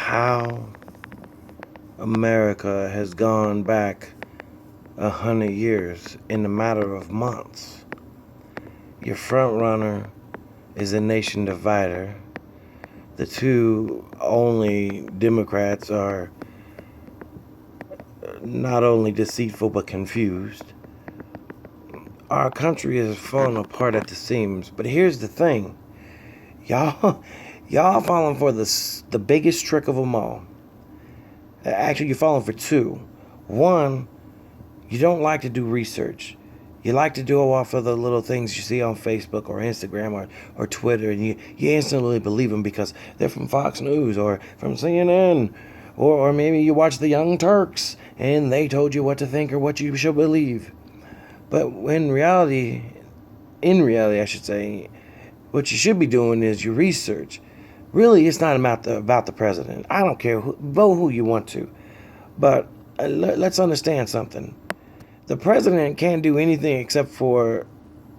how America has gone back 100 years in a matter of months. Your front runner is a nation divider. The two only Democrats are not only deceitful but confused. Our country is falling apart at the seams. But here's the thing, y'all, y'all falling for the biggest trick of them all. Actually, you're falling for two. One, you don't like to do research. You like to do it off of the little things you see on Facebook or Instagram or Twitter, and you instantly believe them because they're from Fox News or from CNN, or maybe you watch the Young Turks and they told you what to think or what you should believe. But in reality, I should say, what you should be doing is your research. Really, it's not about the president. I don't care. Vote who you want to. But let's understand something. The president can't do anything except for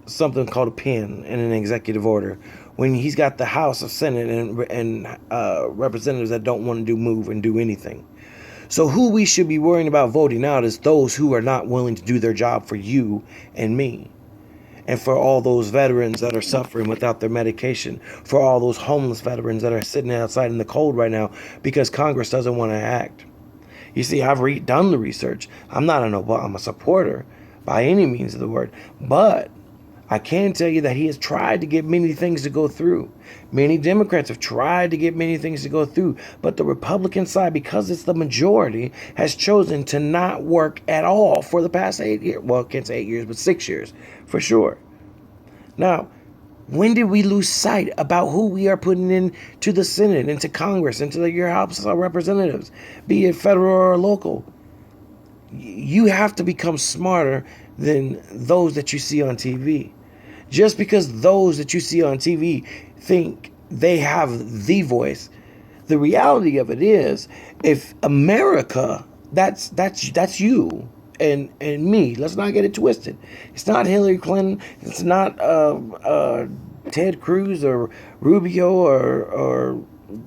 something called a pen and an executive order when he's got the House of Senate and representatives that don't want to move and do anything. So who we should be worrying about voting out is those who are not willing to do their job for you and me. And for all those veterans that are suffering without their medication, for all those homeless veterans that are sitting outside in the cold right now because Congress doesn't want to act. You see, I've done the research. I'm not an Obama supporter by any means of the word, but I can tell you that he has tried to get many things to go through. Many Democrats have tried to get many things to go through, but the Republican side, because it's the majority, has chosen to not work at all for the past 8 years. Well, I can't say 8 years, but 6 years for sure. Now, when did we lose sight about who we are putting into the Senate, into Congress, into your House of Representatives, be it federal or local? You have to become smarter than those that you see on TV. Just because those that you see on TV think they have the voice, the reality of it is, if America, that's you and me. Let's not get it twisted. It's not Hillary Clinton. It's not Ted Cruz or Rubio or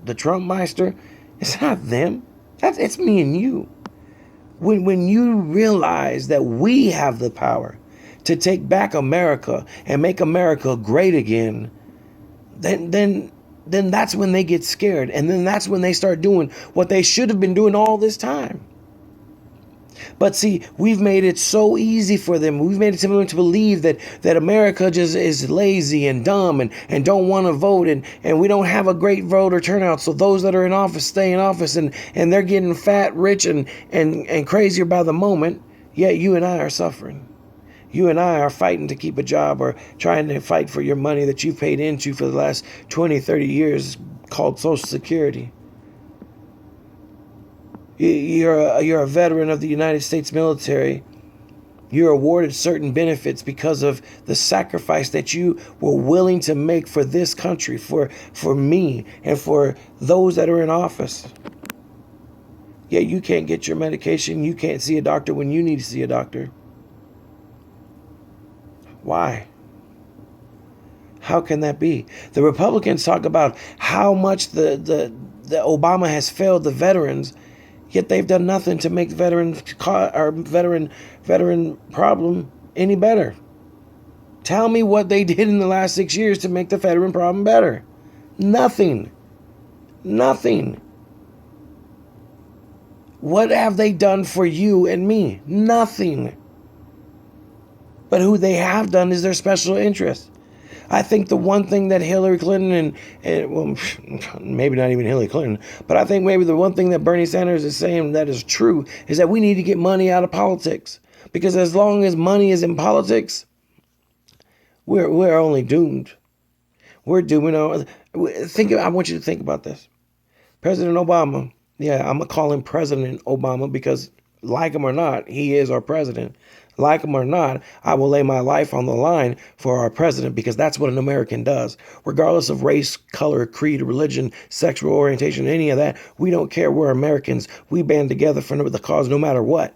the Trump Meister. It's not them. It's me and you. When you realize that we have the power to take back America and make America great again, then that's when they get scared, and then that's when they start doing what they should have been doing all this time. But see, we've made it so easy for them. We've made it to them to believe that America just is lazy and dumb and don't want to vote, and we don't have a great voter turnout. So those that are in office stay in office, and they're getting fat, rich, and crazier by the moment. Yet you and I are suffering. You and I are fighting to keep a job or trying to fight for your money that you've paid into for the last 20, 30 years called Social Security. You're a veteran of the United States military. You're awarded certain benefits because of the sacrifice that you were willing to make for this country, for me, and for those that are in office. Yet you can't get your medication. You can't see a doctor when you need to see a doctor. Why? How can that be? The Republicans talk about how much the Obama has failed the veterans, yet they've done nothing to make veteran problem any better. Tell me what they did in the last 6 years to make the veteran problem better. Nothing. What have they done for you and me? Nothing. But who they have done is their special interest. I think the one thing that Hillary Clinton and well, maybe not even Hillary Clinton, but I think maybe the one thing that Bernie Sanders is saying that is true is that we need to get money out of politics. Because as long as money is in politics, we're only doomed. We're doomed. I want you to think about this. President Obama, I'm going to call him President Obama because, like him or not, he is our president. Like him or not, I will lay my life on the line for our president because that's what an American does. Regardless of race, color, creed, religion, sexual orientation, any of that, we don't care. We're Americans. We band together for the cause no matter what.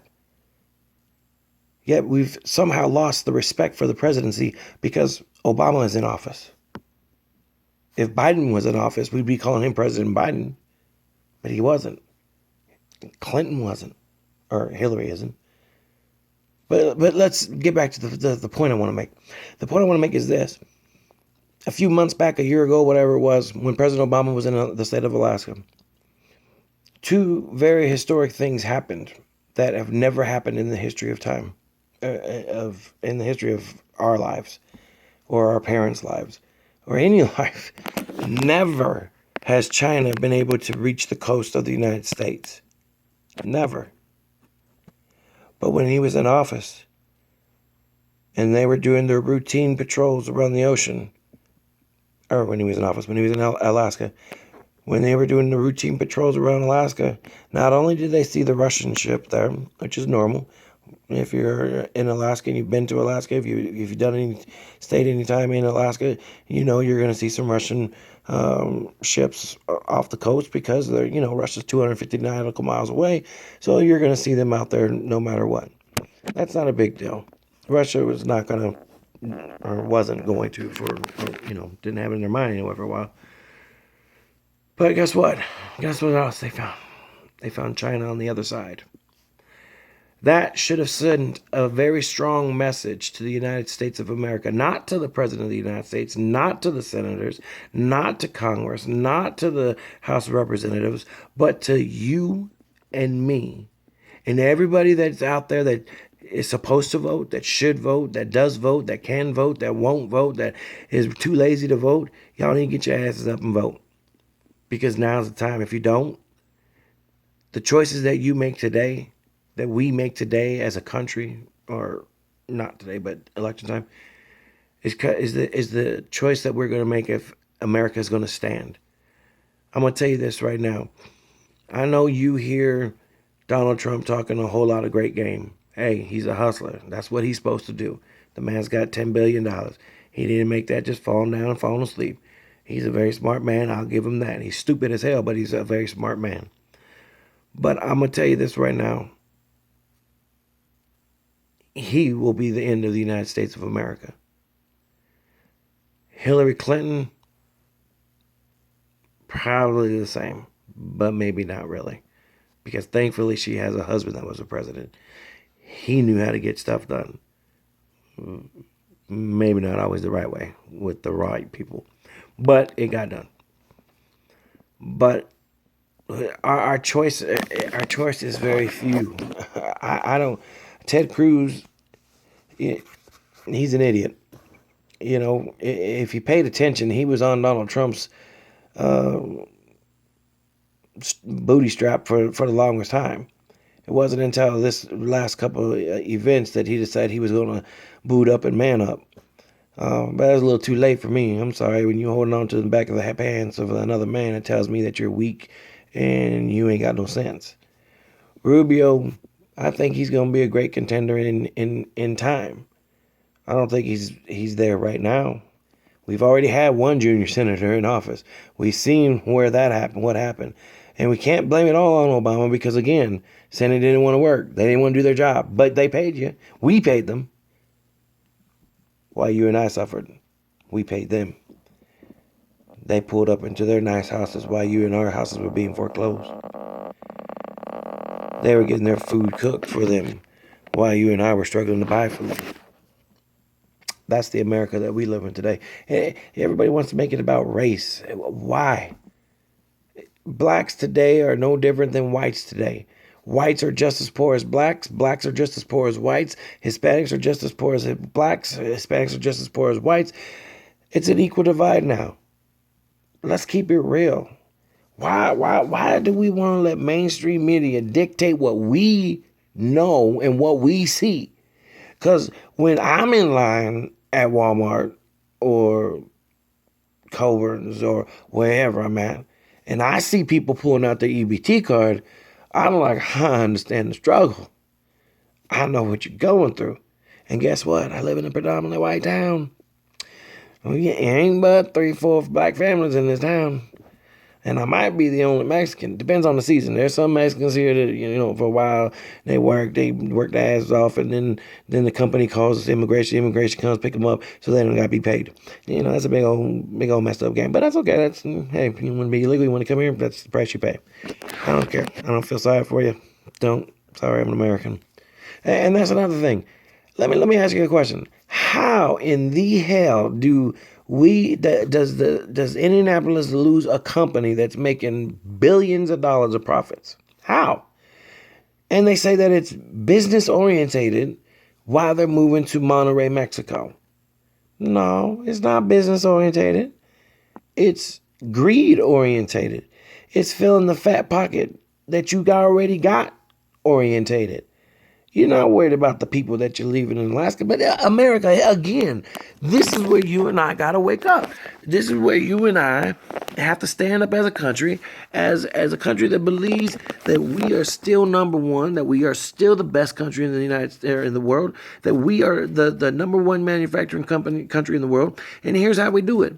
Yet we've somehow lost the respect for the presidency because Obama is in office. If Biden was in office, we'd be calling him President Biden. But he wasn't. Clinton wasn't. Or Hillary isn't. But let's get back to the point I want to make. The point I want to make is this. A few months back, a year ago, whatever it was, when President Obama was in the state of Alaska, two very historic things happened that have never happened in the history of time, in the history of our lives, or our parents' lives, or any life. Never has China been able to reach the coast of the United States. Never. But when he was in office, and they were doing their routine patrols around the ocean, or when he was in office, when he was in Alaska, when they were doing the routine patrols around Alaska, not only did they see the Russian ship there, which is normal. If you're in Alaska and you've been to Alaska, if you've stayed any time in Alaska, you know you're going to see some Russian ships off the coast because they're, Russia's 250 nautical miles away, so you're going to see them out there no matter what. That's not a big deal. Russia was not going to, or wasn't going to, didn't have it in their mind anyway for a while. But guess what? Guess what else they found? They found China on the other side. That should have sent a very strong message to the United States of America, not to the President of the United States, not to the senators, not to Congress, not to the House of Representatives, but to you and me and everybody that's out there that is supposed to vote, that should vote, that does vote, that can vote, that won't vote, that is too lazy to vote. Y'all need to get your asses up and vote. Because now's the time. If you don't, the choices that you make today, that we make today as a country, or not today, but election time, is the choice that we're going to make if America is going to stand. I'm going to tell you this right now. I know you hear Donald Trump talking a whole lot of great game. Hey, he's a hustler. That's what he's supposed to do. The man's got $10 billion. He didn't make that just falling down and falling asleep. He's a very smart man. I'll give him that. He's stupid as hell, but he's a very smart man. But I'm going to tell you this right now. He will be the end of the United States of America. Hillary Clinton, probably the same, but maybe not really. Because thankfully she has a husband that was a president. He knew how to get stuff done. Maybe not always the right way with the right people, but it got done. But our choice is very few. I don't. Ted Cruz, he's an idiot. If you paid attention, he was on Donald Trump's booty strap for the longest time. It wasn't until this last couple of events that he decided he was going to boot up and man up. But that was a little too late for me. I'm sorry. When you're holding on to the back of the pants of another man, it tells me that you're weak and you ain't got no sense. Rubio, I think he's going to be a great contender in time. I don't think he's there right now. We've already had one junior senator in office. We've seen where that happened, what happened. And we can't blame it all on Obama because, again, Senate didn't want to work. They didn't want to do their job. But they paid you. We paid them. While you and I suffered, we paid them. They pulled up into their nice houses while you and our houses were being foreclosed. They were getting their food cooked for them while you and I were struggling to buy food. That's the America that we live in today. Everybody wants to make it about race. Why? Blacks today are no different than whites today. Whites are just as poor as blacks. Blacks are just as poor as whites. Hispanics are just as poor as blacks. Hispanics are just as poor as whites. It's an equal divide now. Let's keep it real. Why do we want to let mainstream media dictate what we know and what we see? Because when I'm in line at Walmart or Coburn's or wherever I'm at, and I see people pulling out their EBT card, I'm like, I understand the struggle. I know what you're going through. And guess what? I live in a predominantly white town. Well, yeah, ain't but 3/4 black families in this town. And I might be the only Mexican. Depends on the season. There's some Mexicans here that, for a while they work their asses off, and then the company calls us immigration. Immigration comes pick them up, so they don't got to be paid. That's a big old messed up game. But that's okay. That's hey, you want to be illegal, you want to come here, that's the price you pay. I don't care. I don't feel sorry for you. Don't. Sorry, I'm an American. And that's another thing. Let me ask you a question. How in the hell does Indianapolis lose a company that's making billions of dollars of profits? How? And they say that it's business orientated while they're moving to Monterrey, Mexico. No, it's not business orientated. It's greed orientated. It's filling the fat pocket that you already got orientated. You're not worried about the people that you're leaving in Alaska. But America, again, this is where you and I got to wake up. This is where you and I have to stand up as a country, as a country that believes that we are still number one, that we are still the best country in the United States, in the world, that we are the number one manufacturing country in the world. And here's how we do it.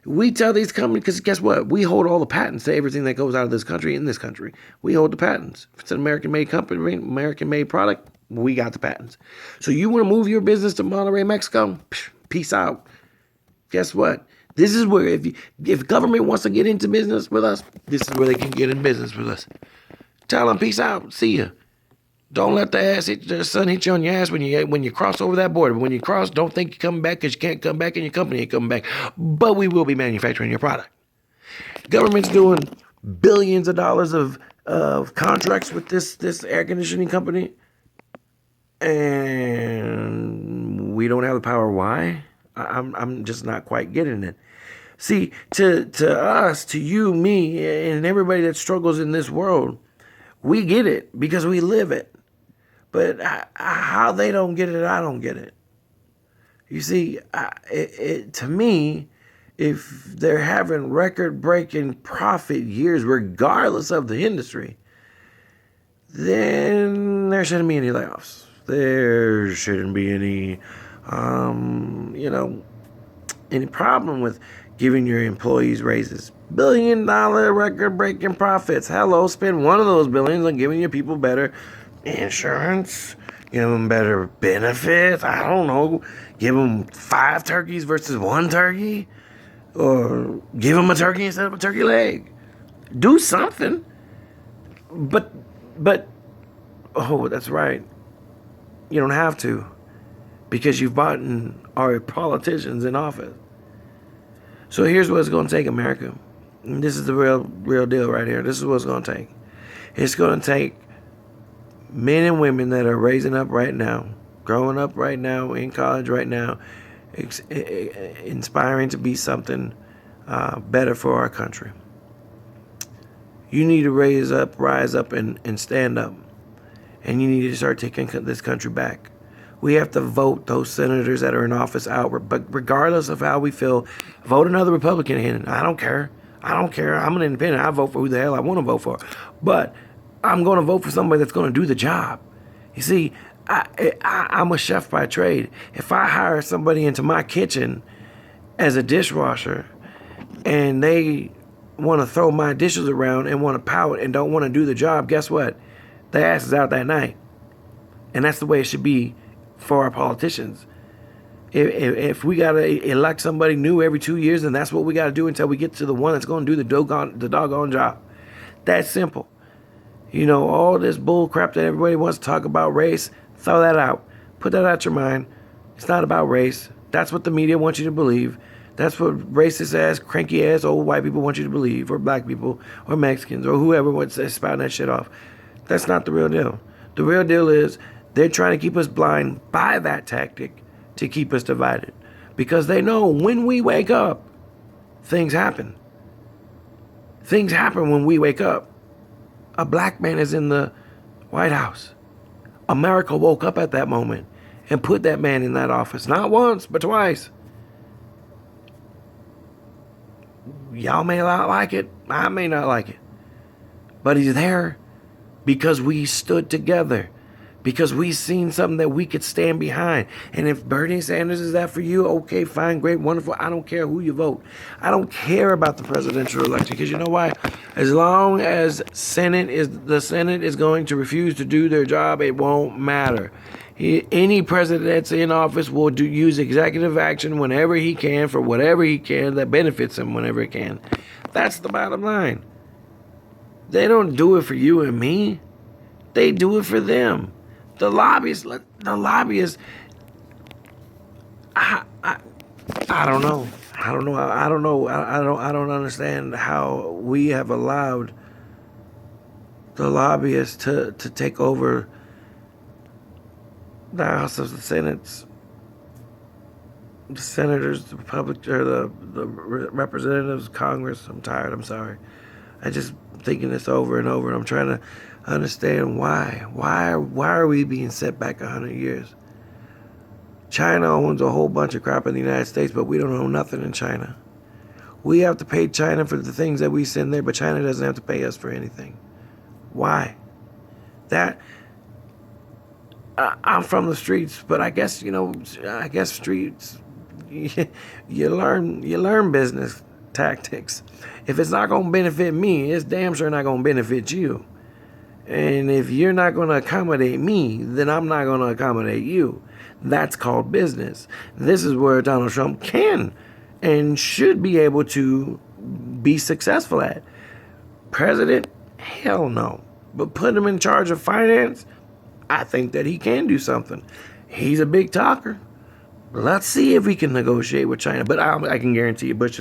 We tell these companies, because guess what? We hold all the patents to everything that goes out of this country in this country. We hold the patents. If it's an American-made company, American-made product, we got the patents. So you want to move your business to Monterrey, Mexico? Peace out. Guess what? This is where if government wants to get into business with us, this is where they can get in business with us. Tell them peace out. See ya. Don't let the sun hit you on your ass when you cross over that border. But when you cross, don't think you're coming back, because you can't come back and your company ain't coming back. But we will be manufacturing your product. Government's doing billions of dollars of contracts with this air conditioning company, and we don't have the power. Why? I'm just not quite getting it. See, to us, to you, me, and everybody that struggles in this world, we get it because we live it. But how they don't get it, I don't get it. You see, to me, if they're having record-breaking profit years, regardless of the industry, then there shouldn't be any layoffs. There shouldn't be any, any problem with giving your employees raises. $1 billion record-breaking profits. Hello, spend one of those billions on giving your people better insurance, give them better benefits. I don't know, give them 5 turkeys versus 1 turkey, or give them a turkey instead of a turkey leg. Do something. But oh, that's right. You don't have to, because you've bought our politicians in office. So here's what it's going to take, America. And this is the real deal right here. This is what it's going to take. It's going to take men and women that are raising up right now, growing up right now, in college right now, inspiring to be something better for our country. You need to rise up and stand up. And you need to start taking this country back. We have to vote those senators that are in office out. But regardless of how we feel, vote another Republican in. I don't care. I'm an independent. I vote for who the hell I want to vote for. But I'm going to vote for somebody that's going to do the job. You see, I'm a chef by trade. If I hire somebody into my kitchen as a dishwasher, and they want to throw my dishes around and want to pout and don't want to do the job, guess what? Their ass is out that night. And that's the way it should be for our politicians. If we got to elect somebody new every 2 years, then that's what we got to do until we get to the one that's going to do the doggone job. That's simple. All this bull crap that everybody wants to talk about race, throw that out. Put that out your mind. It's not about race. That's what the media wants you to believe. That's what racist ass, cranky ass old white people want you to believe, or black people, or Mexicans, or whoever wants to spout that shit off. That's not the real deal. The real deal is they're trying to keep us blind by that tactic to keep us divided. Because they know when we wake up, things happen. Things happen when we wake up. A black man is in the White House. America woke up at that moment and put that man in that office. Not once, but twice. Y'all may not like it. I may not like it. But he's there because we stood together. because we've seen something that we could stand behind. And if Bernie Sanders is that for you, okay, fine, great, wonderful. I don't care who you vote. I don't care about the presidential election, because you know why? As long as the Senate is going to refuse to do their job, it won't matter. Any president that's in office will use executive action whenever he can for whatever he can that benefits him whenever it can. That's the bottom line. They don't do it for you and me. They do it for them. The lobbyists, I don't know. I don't understand how we have allowed the lobbyists to take over the House of the Senate, the senators, the Republic, or the representatives, Congress. I'm tired. I'm sorry. I just thinking this over and over, and I'm trying to understand why. Why are we being set back 100 years? China owns a whole bunch of crap in the United States, but we don't own nothing in China. We have to pay China for the things that we send there, but China doesn't have to pay us for anything. Why? I'm from the streets, but I guess streets. You learn business tactics. If it's not gonna benefit me, it's damn sure not gonna benefit you. And if you're not gonna accommodate me, then I'm not gonna accommodate you. That's called business. This is where Donald Trump can and should be able to be successful at. President? Hell no. But put him in charge of finance, I think that he can do something. He's a big talker. Let's see if we can negotiate with China. But I can guarantee you, Trump's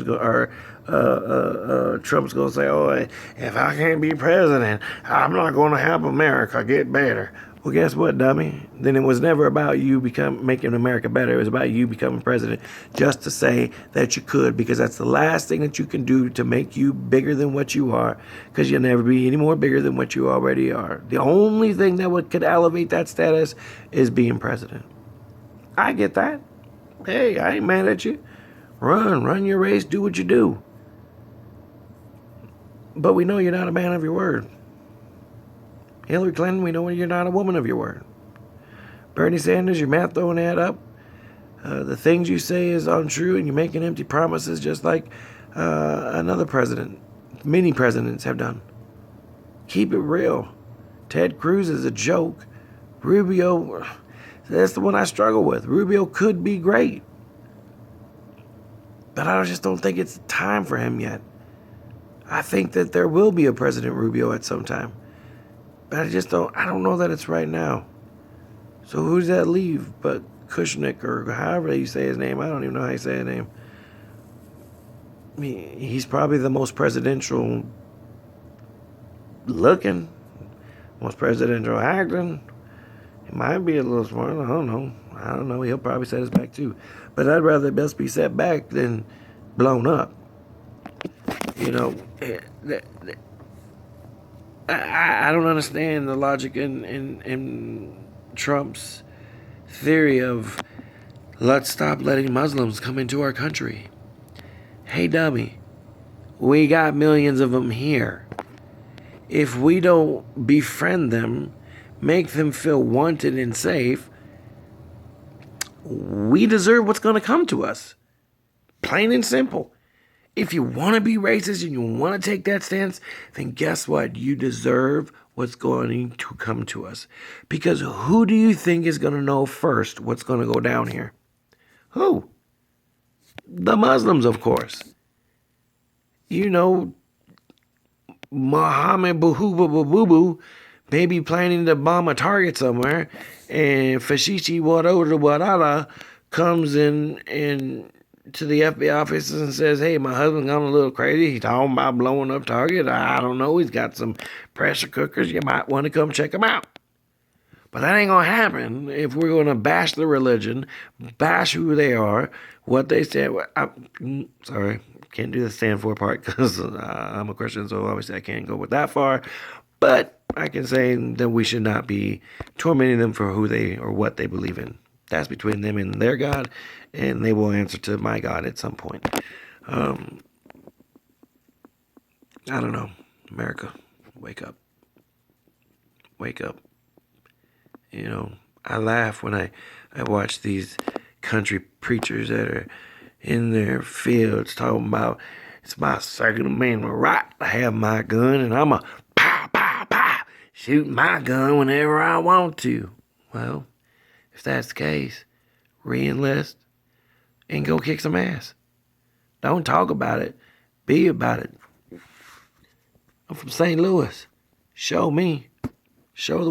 going to say, "Oh, if I can't be president, I'm not going to help America get better." Well, guess what, dummy? Then it was never about you making America better. It was about you becoming president, just to say that you could, because that's the last thing that you can do to make you bigger than what you are, because you'll never be any more bigger than what you already are. The only thing that could elevate that status is being president. I get that. Hey, I ain't mad at you. Run your race, do what you do. But we know you're not a man of your word. Hillary Clinton, we know you're not a woman of your word. Bernie Sanders, your math don't add up. The things you say is untrue, and you're making empty promises, just like another president, many presidents have done. Keep it real. Ted Cruz is a joke. Rubio, that's the one I struggle with. Rubio could be great, but I just don't think it's time for him yet. I think that there will be a President Rubio at some time, but I don't know that it's right now. So who does that leave but Kushnick, or however you say his name? I don't even know how you say his name. I mean, he's probably the most presidential looking, most presidential acting. He might be a little smart. I don't know. He'll probably set us back too. But I'd rather best be set back than blown up. You know, I don't understand the logic in Trump's theory of let's stop letting Muslims come into our country. Hey, dummy, we got millions of them here. If we don't befriend them, make them feel wanted and safe, we deserve what's going to come to us. Plain and simple. If you want to be racist and you want to take that stance, then guess what? You deserve what's going to come to us. Because who do you think is going to know first what's going to go down here? Who? The Muslims, of course. You know, Mohammed Boo maybe planning to bomb a target somewhere, and Fashishi Wadada comes in to the FBI office and says, "Hey, my husband gone a little crazy. He's talking about blowing up Target. I don't know. He's got some pressure cookers. You might want to come check him out." But that ain't going to happen if we're going to bash the religion, bash who they are, what they stand for. Sorry, can't do the stand for part because I'm a Christian, so obviously I can't go with that far. But I can say that we should not be tormenting them for who they or what they believe in. That's between them and their God, and they will answer to my God at some point. I don't know. America, wake up. Wake up. You know, I laugh when I watch these country preachers that are in their fields talking about it's my Second Amendment right to have my gun and I'm a pow, pow, pow, shoot my gun whenever I want to. Well, if that's the case, re-enlist and go kick some ass. Don't talk about it. Be about it. I'm from St. Louis. Show me. Show the